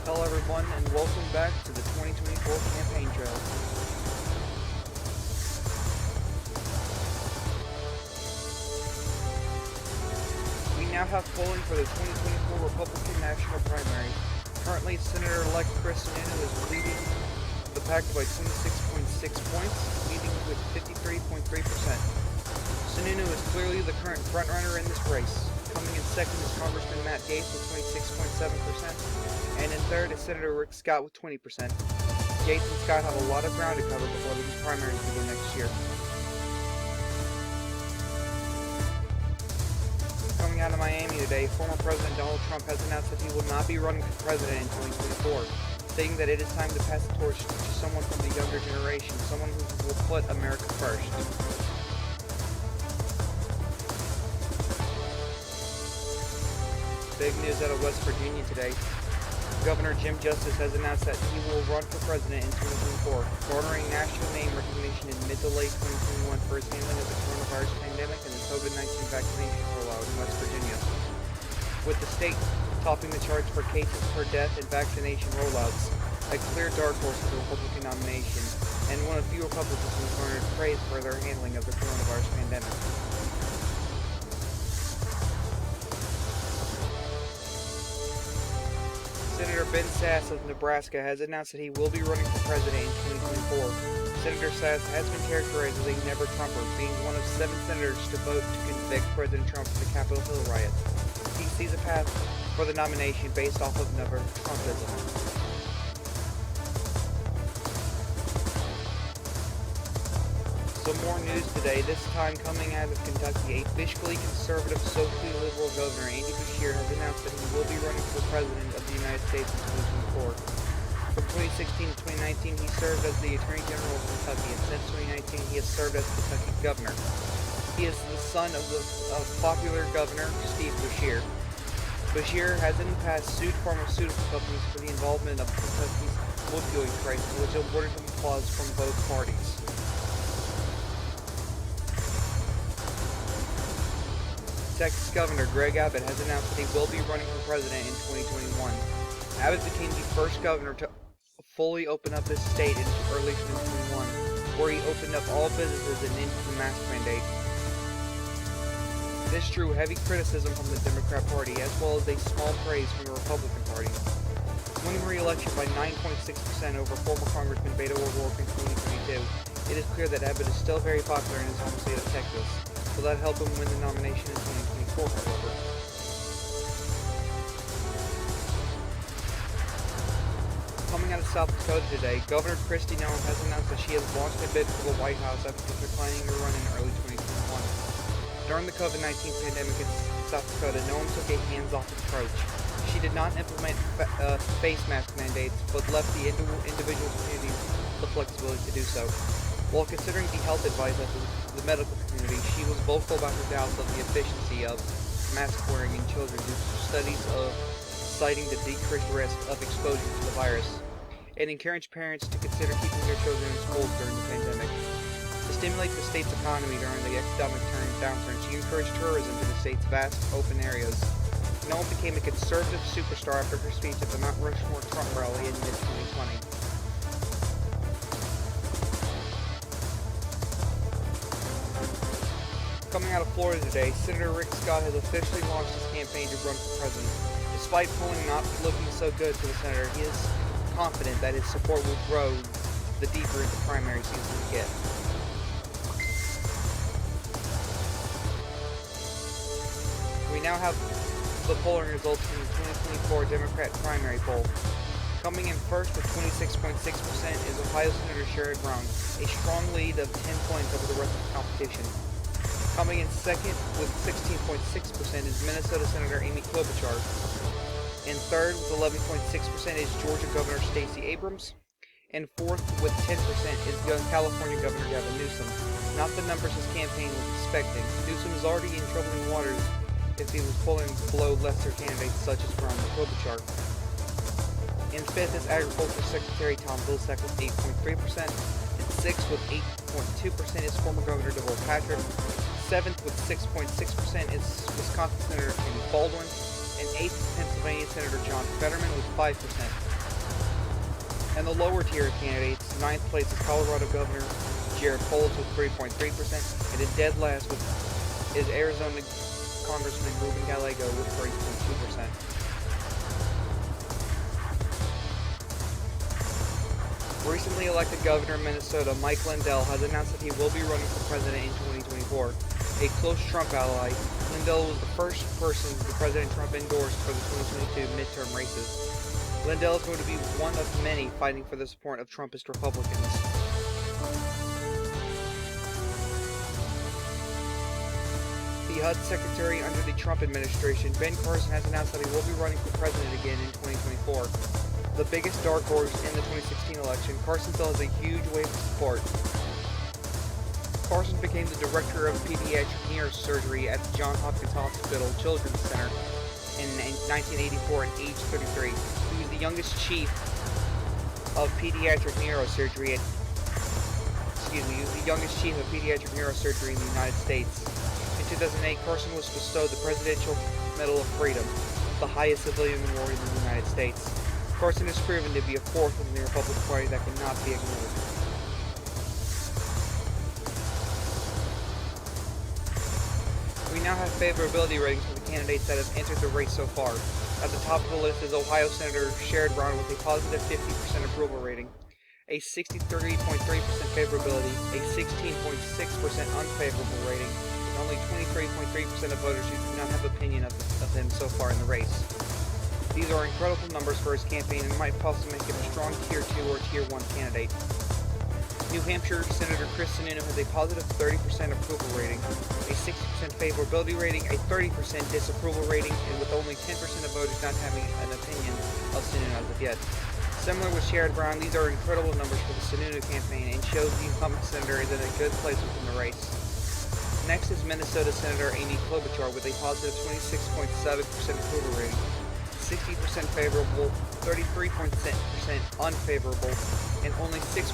Hello everyone and welcome back to the 2024 campaign trail. We now have polling for the 2024 Republican National Primary. Currently, Senator-elect Chris Sununu is leading the pack by 26.6 points, leading with 53.3%. Sununu is clearly the current frontrunner in this race. Coming in second is Congressman Matt Gaetz with 26.7%, and in third is Senator Rick Scott with 20%. Gaetz and Scott have a lot of ground to cover before the primaries begin next year. Coming out of Miami today, former President Donald Trump has announced that he will not be running for president in 2024, stating that it is time to pass the torch to someone from the younger generation, someone who will put America first. Big news out of West Virginia today. Governor Jim Justice has announced that he will run for president in 2024, garnering national name recognition in mid to late 2021 for his handling of the coronavirus pandemic and the COVID-19 vaccination rollout in West Virginia. With the state topping the charts for cases per death and vaccination rollouts, a clear dark horse for the Republican nomination, and one of few Republicans who has garnered praise for their handling of the coronavirus pandemic. Senator Ben Sasse of Nebraska has announced that he will be running for president in 2024. Senator Sasse has been characterized as a never-Trumper, being one of 7 senators to vote to convict President Trump for the Capitol Hill riot. He sees a path for the nomination based off of never-Trumpism. Some more news today, this time coming out of Kentucky. A fiscally conservative, socially liberal governor, Andy Beshear, has announced that he will be running for president of the United States in 2024. From 2016 to 2019, he served as the Attorney General of Kentucky, and since 2019, he has served as Kentucky's governor. He is the son of popular governor Steve Beshear. Beshear has in the past sued pharmaceutical companies for the involvement of Kentucky's opioid crisis, which awarded him applause from both parties. Texas Governor Greg Abbott has announced that he will be running for president in 2021. Abbott became the first governor to fully open up his state in early 2021, where he opened up all businesses and ended the mask mandate. This drew heavy criticism from the Democrat Party, as well as a small praise from the Republican Party. Winning re-election by 9.6% over former Congressman Beto O'Rourke in 2022, it is clear that Abbott is still very popular in his home state of Texas. Will that help him win the nomination in 2024, however? Coming out of South Dakota today, Governor Kristi Noem has announced that she has launched a bid for the White House after declining her run in early 2021. During the COVID-19 pandemic in South Dakota, Noem took a hands-off approach. She did not implement face mask mandates, but left the individual communities the flexibility to do so. While considering the health advice of the medical community, she was vocal about her doubts of the efficiency of mask wearing in children due to studies of citing the decreased risk of exposure to the virus, and encouraged parents to consider keeping their children in schools during the pandemic. To stimulate the state's economy during the economic downturn, she encouraged tourism to the state's vast open areas. Noem became a conservative superstar after her speech at the Mount Rushmore Trump rally in mid-2020. Coming out of Florida today, Senator Rick Scott has officially launched his campaign to run for president. Despite polling not looking so good for the senator, he is confident that his support will grow the deeper into primary season we get. We now have the polling results from the 2024 Democrat primary poll. Coming in first with 26.6% is Ohio Senator Sherrod Brown, a strong lead of 10 points over the rest of the competition. Coming in second with 16.6% is Minnesota Senator Amy Klobuchar. In third with 11.6% is Georgia Governor Stacey Abrams. And fourth with 10% is California Governor Gavin Newsom. Not the numbers his campaign was expecting. Newsom is already in troubling waters if he was polling below lesser candidates such as Brown and Klobuchar. In fifth is Agriculture Secretary Tom Vilsack with 8.3%. In sixth with 8.2% is former Governor DeVore Patrick. 7th with 6.6% is Wisconsin Senator Tammy Baldwin, and 8th Pennsylvania Senator John Fetterman with 5%. And the lower tier of candidates, ninth place is Colorado Governor Jared Polis with 3.3%, and in dead last is Arizona Congressman Ruben Gallego with 3.2%. Recently elected governor of Minnesota, Mike Lindell, has announced that he will be running for president in 2024. A close Trump ally, Lindell was the first person that President Trump endorsed for the 2022 midterm races. Lindell is going to be one of many fighting for the support of Trumpist Republicans. The HUD Secretary under the Trump administration, Ben Carson, has announced that he will be running for president again in 2024. The biggest dark horse in the 2016 election, Carson still has a huge wave of support. Carson became the director of pediatric neurosurgery at the Johns Hopkins Hospital Children's Center in 1984 at age 33. He was the youngest chief of pediatric neurosurgery in the United States. In 2008, Carson was bestowed the Presidential Medal of Freedom, the highest civilian award in the United States. Carson has proven to be a force within the Republican Party that cannot be ignored. We now have favorability ratings for the candidates that have entered the race so far. At the top of the list is Ohio Senator Sherrod Brown with a positive 50% approval rating, a 63.3% favorability, a 16.6% unfavorable rating, and only 23.3% of voters who do not have opinion of him so far in the race. These are incredible numbers for his campaign and might possibly make him a strong Tier 2 or Tier 1 candidate. New Hampshire Senator Chris Sununu has a positive 30% approval rating, a 60% favorability rating, a 30% disapproval rating, and with only 10% of voters not having an opinion of Sununu as of yet. Similar with Sherrod Brown, these are incredible numbers for the Sununu campaign and shows the incumbent senator is in a good place within the race. Next is Minnesota Senator Amy Klobuchar with a positive 26.7% approval rating, 60% favorable, 33% unfavorable, and only 6.7%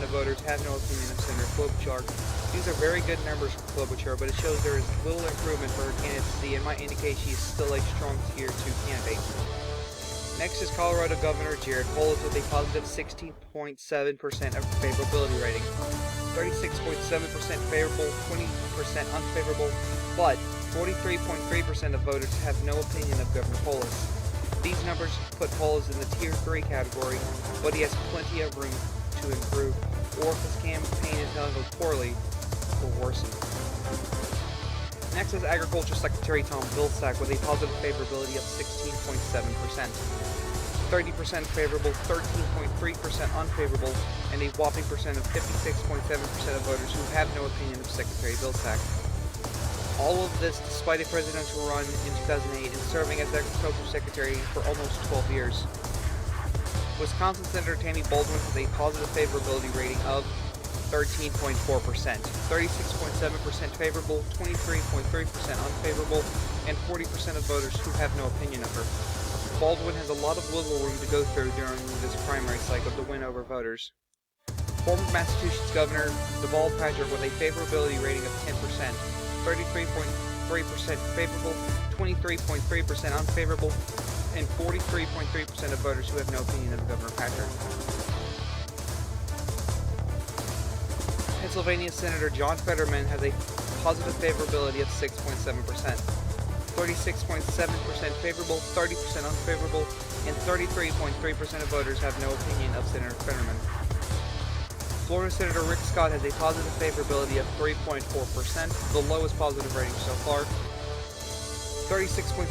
of voters have no opinion of Senator Klobuchar. These are very good numbers for Klobuchar, but it shows there is little improvement for her candidacy and might indicate she is still a strong Tier 2 candidate. Next is Colorado Governor Jared Polis with a positive 16.7% of favorability rating, 36.7% favorable, 20% unfavorable, but 43.3% of voters have no opinion of Governor Polis. These numbers put Polis in the Tier 3 category, but he has plenty of room to improve, or if his campaign is handled poorly, will worsen. Next is Agriculture Secretary Tom Vilsack with a positive favorability of 16.7%. 30% favorable, 13.3% unfavorable, and a whopping percent of 56.7% of voters who have no opinion of Secretary Vilsack. All of this despite a presidential run in 2008 and serving as Agriculture Secretary for almost 12 years. Wisconsin Senator Tammy Baldwin has a positive favorability rating of 13.4%, 36.7% favorable, 23.3% unfavorable, and 40% of voters who have no opinion of her. Baldwin has a lot of wiggle room to go through during this primary cycle to win over voters. Former Massachusetts Governor Deval Patrick with a favorability rating of 10%, 33.3% favorable, 23.3% unfavorable, and 43.3% of voters who have no opinion of Governor Patrick. Pennsylvania Senator John Fetterman has a positive favorability of 6.7%, 36.7% favorable, 30% unfavorable, and 33.3% of voters have no opinion of Senator Fetterman. Florida Senator Rick Scott has a positive favorability of 3.4%, the lowest positive rating so far. 36.7%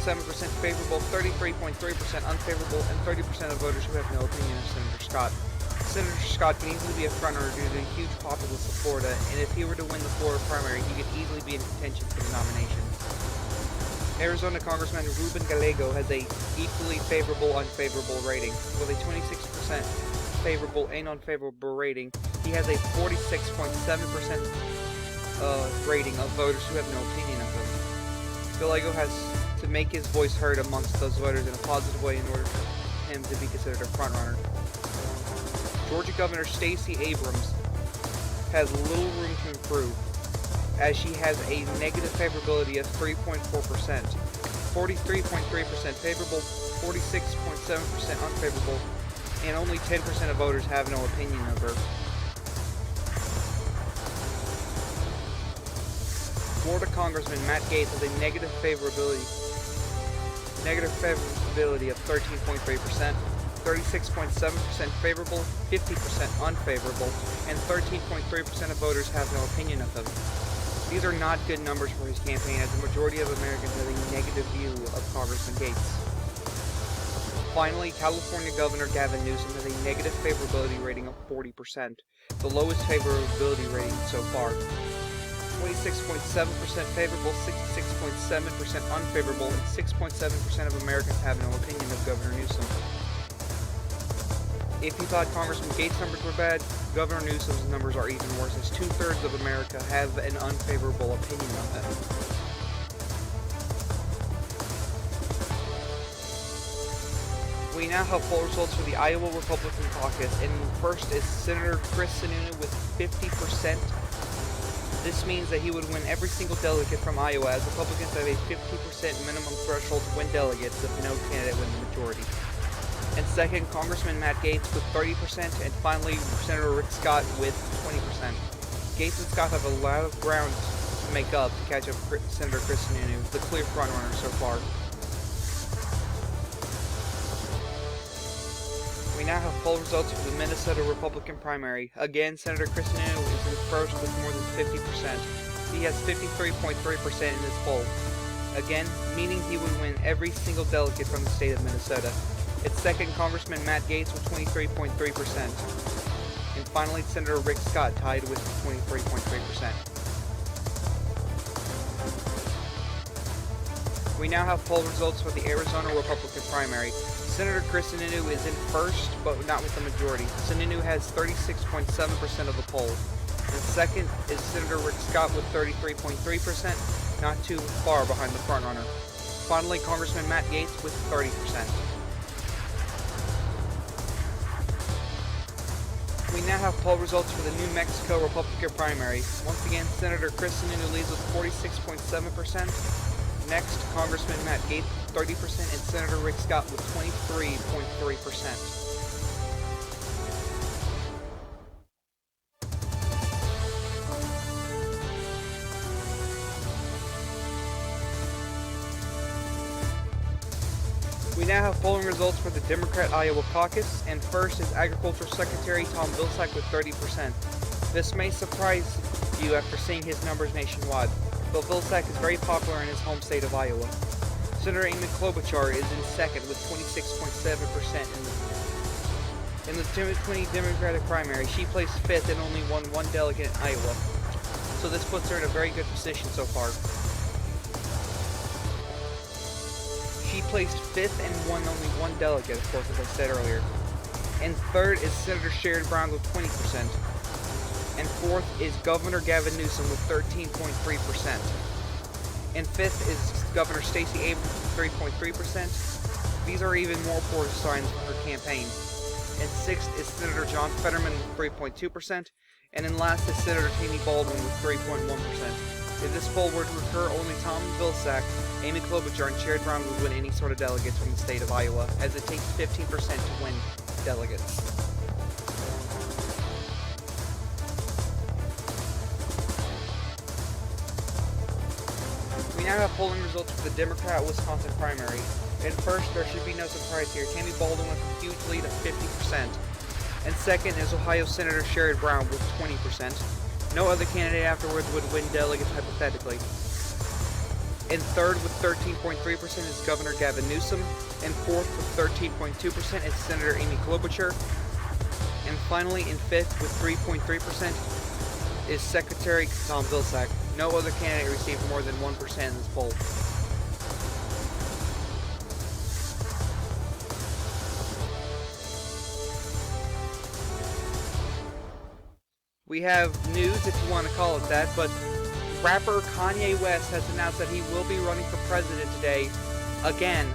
favorable, 33.3% unfavorable, and 30% of voters who have no opinion of Senator Scott. Senator Scott can easily be a frontrunner due to the huge populace of Florida, and if he were to win the Florida primary, he could easily be in contention for the nomination. Arizona Congressman Ruben Gallego has a equally favorable-unfavorable rating. With a 26% favorable and unfavorable rating, he has a 46.7% rating of voters who have no opinion of him. Gallego has to make his voice heard amongst those voters in a positive way in order for him to be considered a frontrunner. Georgia Governor Stacey Abrams has little room to improve, as she has a negative favorability of 3.4%, 43.3% favorable, 46.7% unfavorable, and only 10% of voters have no opinion of her. Florida Congressman Matt Gaetz has a negative favorability of 13.3%, 36.7% favorable, 50% unfavorable, and 13.3% of voters have no opinion of him. These are not good numbers for his campaign, as the majority of Americans have a negative view of Congressman Gaetz. Finally, California Governor Gavin Newsom has a negative favorability rating of 40%, the lowest favorability rating so far. 26.7% favorable, 66.7% unfavorable, and 6.7% of Americans have no opinion of Governor Newsom. If you thought Congressman Gaetz' numbers were bad, Governor Newsom's numbers are even worse, as 2/3 of America have an unfavorable opinion of him. We now have poll results for the Iowa Republican caucus, and first is Senator Chris Sununu with 50%. This means that he would win every single delegate from Iowa, as Republicans have a 50% minimum threshold to win delegates if no candidate wins the majority. And second, Congressman Matt Gaetz with 30%, and finally, Senator Rick Scott with 20%. Gaetz and Scott have a lot of ground to make up to catch up Senator Chris Sununu, the clear frontrunner so far. We now have poll results for the Minnesota Republican primary. Again, Senator Chris Sununu is in first with more than 50%. He has 53.3% in this poll. Again, meaning he would win every single delegate from the state of Minnesota. It's second, Congressman Matt Gaetz with 23.3%. And finally, Senator Rick Scott tied with 23.3%. We now have poll results for the Arizona Republican primary. Senator Chris Sununu is in first, but not with the majority. Sununu has 36.7% of the poll. And second is Senator Rick Scott with 33.3%, not too far behind the frontrunner. Finally, Congressman Matt Gaetz with 30%. We now have poll results for the New Mexico Republican primary. Once again, Senator Chris Sununu leads with 46.7%. Next, Congressman Matt Gaetz with 30%, and Senator Rick Scott with 23.3%. We now have polling results for the Democrat Iowa caucus, and first is Agriculture Secretary Tom Vilsack with 30%. This may surprise you after seeing his numbers nationwide, but Vilsack is very popular in his home state of Iowa. Senator Amy Klobuchar is in second with 26.7% in the 2020 Democratic primary. She placed fifth and only won one delegate in Iowa, so this puts her in a very good position so far. She placed fifth and won only one delegate, of course, as I said earlier. And third is Senator Sherrod Brown with 20%. And fourth is Governor Gavin Newsom with 13.3%. And fifth is Governor Stacey Abrams with 3.3%. These are even more poor signs for her campaign. And sixth is Senator John Fetterman with 3.2%. And then last is Senator Tammy Baldwin with 3.1%. If this poll were to occur, only Tom Vilsack, Amy Klobuchar, and Sherrod Brown would win any sort of delegates from the state of Iowa, as it takes 15% to win delegates. We now have polling results for the Democrat Wisconsin primary. And first, there should be no surprise here, Tammy Baldwin with a huge lead of 50%. And second is Ohio Senator Sherrod Brown with 20%. No other candidate afterwards would win delegates hypothetically. In third with 13.3% is Governor Gavin Newsom. And fourth with 13.2% is Senator Amy Klobuchar. And finally, in fifth with 3.3% is Secretary Tom Vilsack. No other candidate received more than 1% in this poll. We have news, if you want to call it that, but rapper Kanye West has announced that he will be running for president today, again.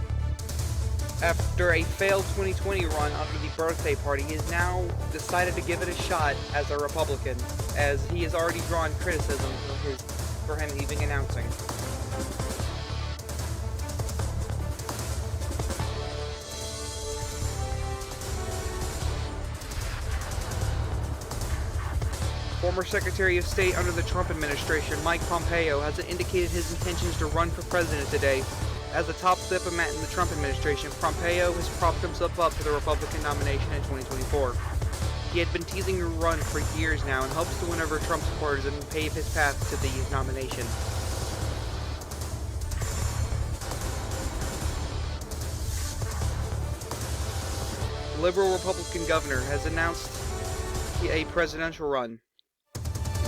After a failed 2020 run under the birthday party, he has now decided to give it a shot as a Republican, as he has already drawn criticism for him even announcing. Former Secretary of State under the Trump administration, Mike Pompeo, has indicated his intentions to run for president today. As the top diplomat in the Trump administration, Pompeo has propped himself up for the Republican nomination in 2024. He had been teasing a run for years now and hopes to win over Trump supporters and pave his path to the nomination. The liberal Republican governor has announced a presidential run.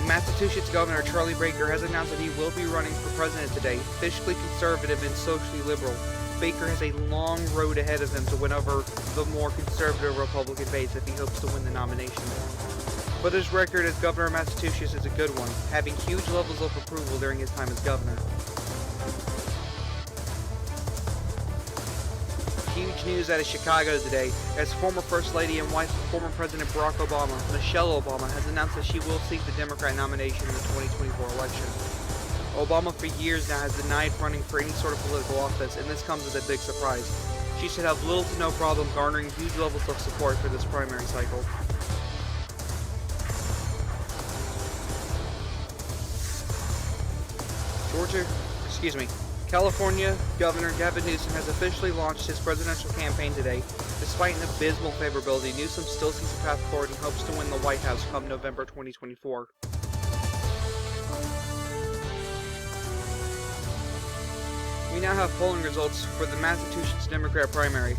Massachusetts Governor Charlie Baker has announced that he will be running for president today. Fiscally conservative and socially liberal, Baker has a long road ahead of him to win over the more conservative Republican base if he hopes to win the nomination. But his record as governor of Massachusetts is a good one, having huge levels of approval during his time as governor. Huge news out of Chicago today, as former First Lady and wife of former President Barack Obama, Michelle Obama, has announced that she will seek the Democrat nomination in the 2024 election. Obama for years now has denied running for any sort of political office, and this comes as a big surprise. She should have little to no problem garnering huge levels of support for this primary cycle. California Governor Gavin Newsom has officially launched his presidential campaign today. Despite an abysmal favorability, Newsom still sees a path forward and hopes to win the White House come November 2024. We now have polling results for the Massachusetts Democrat primary.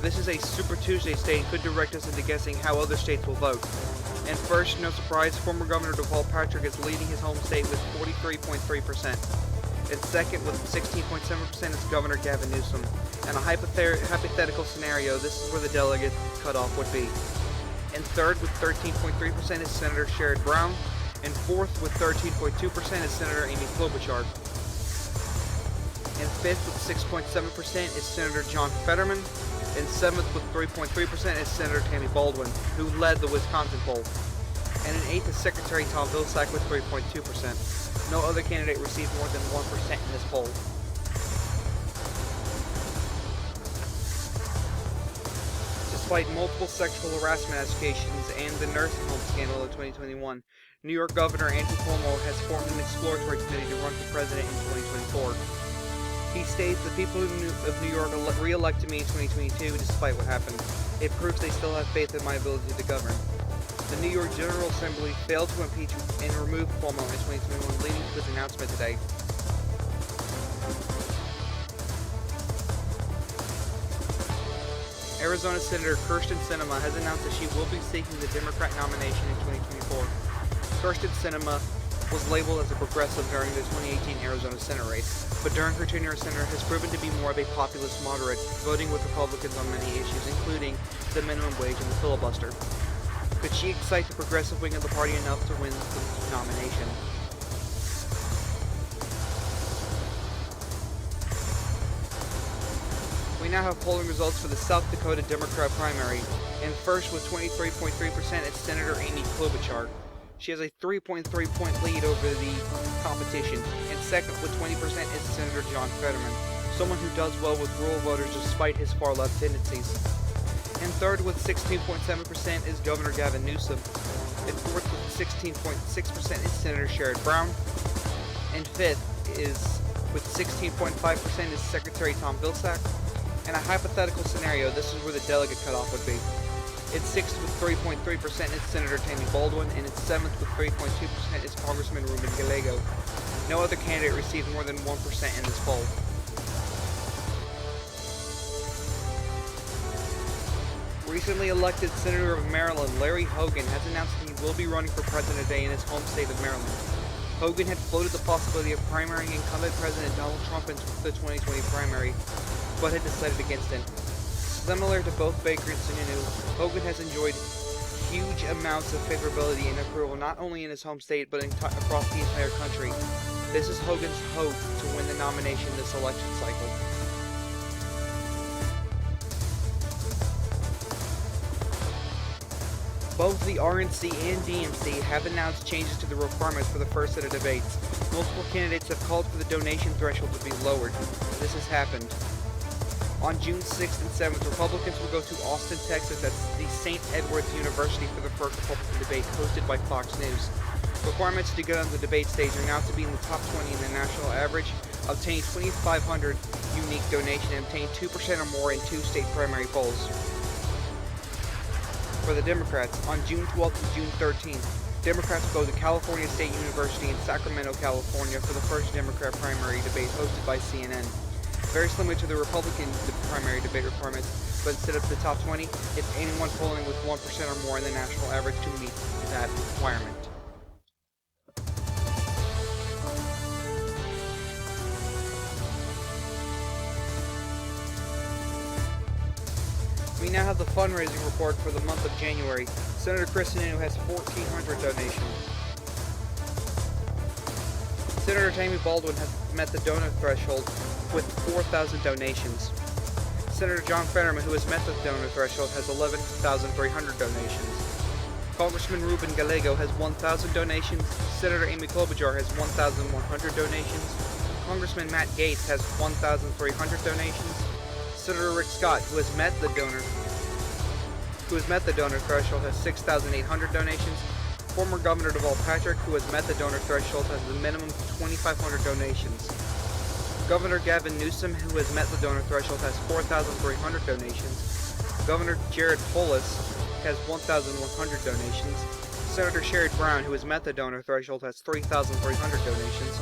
This is a Super Tuesday state and could direct us into guessing how other states will vote. And first, no surprise, former Governor Deval Patrick is leading his home state with 43.3%. And second, with 16.7%, is Governor Gavin Newsom. In a hypothetical scenario, this is where the delegate cutoff would be. And third, with 13.3%, is Senator Sherrod Brown. And fourth, with 13.2%, is Senator Amy Klobuchar. And fifth, with 6.7%, is Senator John Fetterman. And seventh, with 3.3%, is Senator Tammy Baldwin, who led the Wisconsin poll. And in eighth is Secretary Tom Vilsack with 3.2%. No other candidate received more than 1% in this poll. Despite multiple sexual harassment accusations and the nursing home scandal of 2021, New York Governor Andrew Cuomo has formed an exploratory committee to run for president in 2024. He states the people of New York re-elected me in 2022 despite what happened. It proves they still have faith in my ability to govern. The New York General Assembly failed to impeach and remove Cuomo in 2021, leading to his announcement today. Arizona Senator Kyrsten Sinema has announced that she will be seeking the Democrat nomination in 2024. Kyrsten Sinema was labeled as a progressive during the 2018 Arizona Senate race, but during her tenure as senator has proven to be more of a populist moderate, voting with Republicans on many issues, including the minimum wage and the filibuster. Could she excite the progressive wing of the party enough to win the nomination? We now have polling results for the South Dakota Democrat primary, and first with 23.3% is Senator Amy Klobuchar. She has a 3.3 point lead over the competition, and second with 20% is Senator John Fetterman, someone who does well with rural voters despite his far-left tendencies. And third with 16.7% is Governor Gavin Newsom, and fourth with 16.6% is Senator Sherrod Brown, and fifth is with 16.5% is Secretary Tom Vilsack. In a hypothetical scenario, this is where the delegate cutoff would be. In sixth with 3.3% is Senator Tammy Baldwin, and in seventh with 3.2% is Congressman Ruben Gallego. No other candidate received more than 1% in this poll. Recently elected Senator of Maryland, Larry Hogan, has announced that he will be running for president today in his home state of Maryland. Hogan had floated the possibility of primarying incumbent President Donald Trump in the 2020 primary, but had decided against it. Similar to both Baker and Sununu, Hogan has enjoyed huge amounts of favorability and approval not only in his home state but across the entire country. This is Hogan's hope to win the nomination this election cycle. Both the RNC and DNC have announced changes to the requirements for the first set of debates. Multiple candidates have called for the donation threshold to be lowered. This has happened. On June 6th and 7th, Republicans will go to Austin, Texas at the St. Edward's University for the first Republican debate hosted by Fox News. Requirements to get on the debate stage are now to be in the top 20 in the national average, obtain 2,500 unique donation, and obtain 2% or more in 2 state primary polls. For the Democrats, on June 12th and June 13th, Democrats will go to California State University in Sacramento, California for the first Democrat primary debate hosted by CNN. Very similar to the Republican primary debate requirements, but instead of the top 20, it's anyone polling with 1% or more in the national average to meet that requirement. We now have the fundraising report for the month of January. Senator Chris Sununu has 1,400 donations. Senator Tammy Baldwin has met the donor threshold with 4,000 donations. Senator John Fetterman, who has met the donor threshold, has 11,300 donations. Congressman Ruben Gallego has 1,000 donations. Senator Amy Klobuchar has 1,100 donations. Congressman Matt Gaetz has 1,300 donations. Senator Rick Scott, who has met the donor threshold, has 6,800 donations. Former Governor Deval Patrick, who has met the donor threshold, has the minimum of 2,500 donations. Governor Gavin Newsom, who has met the donor threshold, has 4,300 donations. Governor Jared Polis has 1,100 donations. Senator Sherrod Brown, who has met the donor threshold, has 3,300 donations.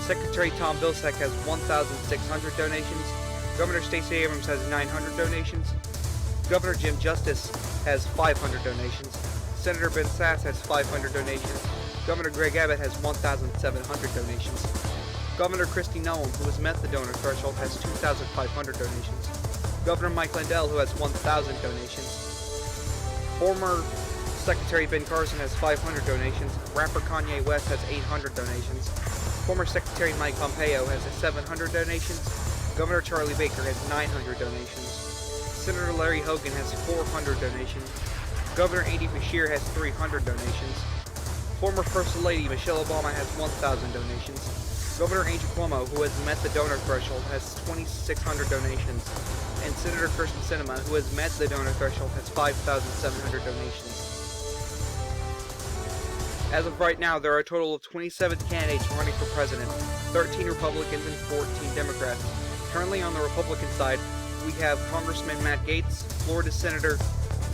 Secretary Tom Vilsack has 1,600 donations. Governor Stacey Abrams has 900 donations. Governor Jim Justice has 500 donations. Senator Ben Sasse has 500 donations. Governor Greg Abbott has 1,700 donations. Governor Kristi Noem, who has met the donor threshold, has 2,500 donations. Governor Mike Lindell, who has 1,000 donations. Former Secretary Ben Carson has 500 donations. Rapper Kanye West has 800 donations. Former Secretary Mike Pompeo has 700 donations. Governor Charlie Baker has 900 donations. Senator Larry Hogan has 400 donations. Governor Andy Beshear has 300 donations. Former First Lady Michelle Obama has 1,000 donations. Governor Andrew Cuomo, who has met the donor threshold, has 2,600 donations. And Senator Kirsten Sinema, who has met the donor threshold, has 5,700 donations. As of right now, there are a total of 27 candidates running for president, 13 Republicans and 14 Democrats. Currently on the Republican side, we have Congressman Matt Gaetz, Florida Senator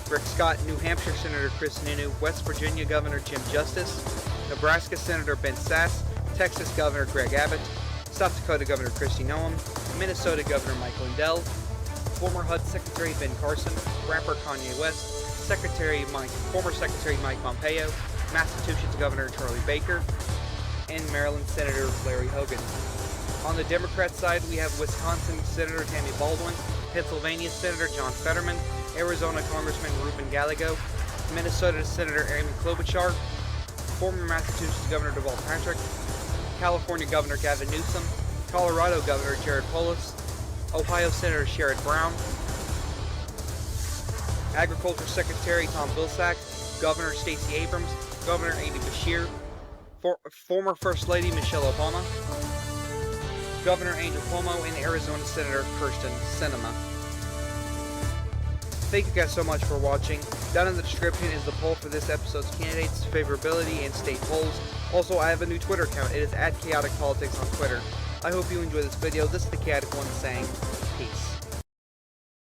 Rick Scott, New Hampshire Senator Chris Sununu, West Virginia Governor Jim Justice, Nebraska Senator Ben Sasse, Texas Governor Greg Abbott, South Dakota Governor Kristi Noem, Minnesota Governor Mike Lindell, former HUD Secretary Ben Carson, rapper Kanye West, former Secretary Mike Pompeo, Massachusetts Governor Charlie Baker, and Maryland Senator Larry Hogan. On the Democrat side, we have Wisconsin Senator Tammy Baldwin, Pennsylvania Senator John Fetterman, Arizona Congressman Ruben Gallego, Minnesota Senator Amy Klobuchar, former Massachusetts Governor Deval Patrick, California Governor Gavin Newsom, Colorado Governor Jared Polis, Ohio Senator Sherrod Brown, Agriculture Secretary Tom Vilsack, Governor Stacey Abrams, Governor Andy Beshear, former First Lady Michelle Obama, Governor Andrew Cuomo, and Arizona Senator Kirsten Sinema. Thank you guys so much for watching. Down in the description is the poll for this episode's candidates, favorability, and state polls. Also, I have a new Twitter account. It is @ChaoticPolitics on Twitter. I hope you enjoy this video. This is the Chaotic One saying peace.